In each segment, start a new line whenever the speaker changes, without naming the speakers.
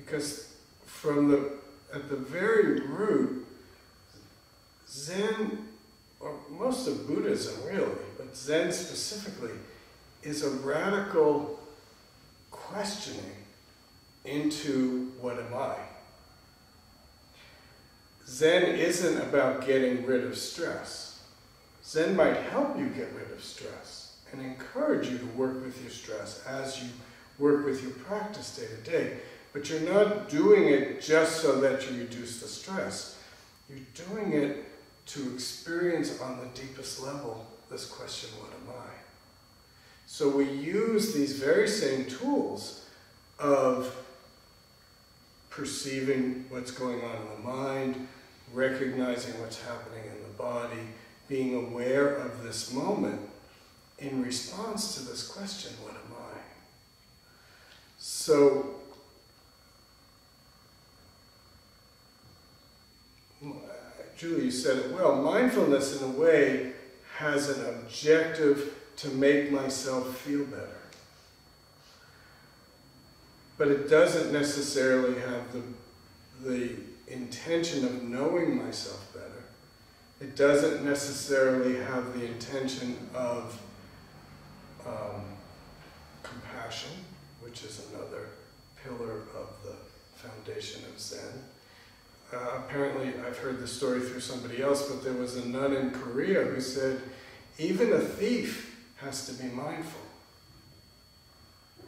Because at the very root, Zen, or most of Buddhism really, but Zen specifically, is a radical questioning into what am I? Zen isn't about getting rid of stress. Zen might help you get rid of stress and encourage you to work with your stress as you work with your practice day to day. But you're not doing it just so that you reduce the stress. You're doing it to experience on the deepest level this question, what am I? So we use these very same tools of perceiving what's going on in the mind, recognizing what's happening in the body, being aware of this moment in response to this question, what am I? So, Julie, you said it well, mindfulness in a way has an objective to make myself feel better. But it doesn't necessarily have the intention of knowing myself better. It doesn't necessarily have the intention of compassion, which is another pillar of the foundation of Zen. Apparently, I've heard this story through somebody else, but there was a nun in Korea who said, even a thief has to be mindful.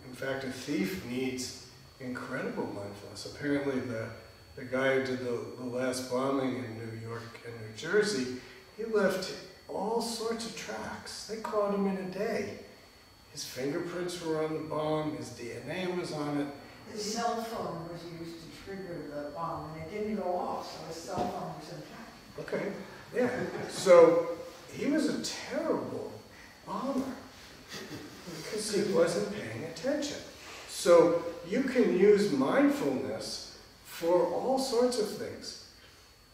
In fact, a thief needs incredible mindfulness. Apparently, the guy who did the last bombing in New York and New Jersey, he left all sorts of tracks. They caught him in a day. His fingerprints were on the bomb, his DNA was on it.
His cell phone was used to trigger the bomb, and it didn't go off, so his cell phone was intact.
Okay, yeah. So he was a terrible bomber because he wasn't paying attention. So you can use mindfulness for all sorts of things.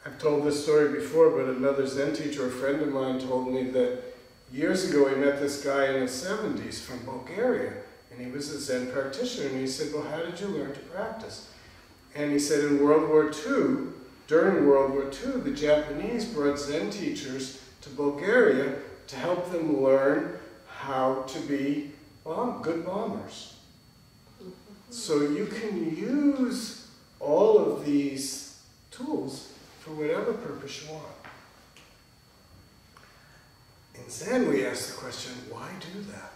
I've told this story before, but another Zen teacher, a friend of mine, told me that years ago he met this guy in his 70s from Bulgaria, and he was a Zen practitioner, and he said, well, how did you learn to practice? And he said in World War II, during World War II, the Japanese brought Zen teachers to Bulgaria to help them learn how to be good bombers. So you can use all of these tools for whatever purpose you want. In Zen, we ask the question, why do that?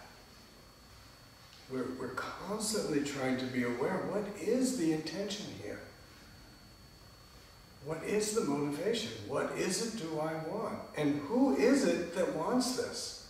We're constantly trying to be aware, what is the intention here? What is the motivation? What is it do I want? And who is it that wants this?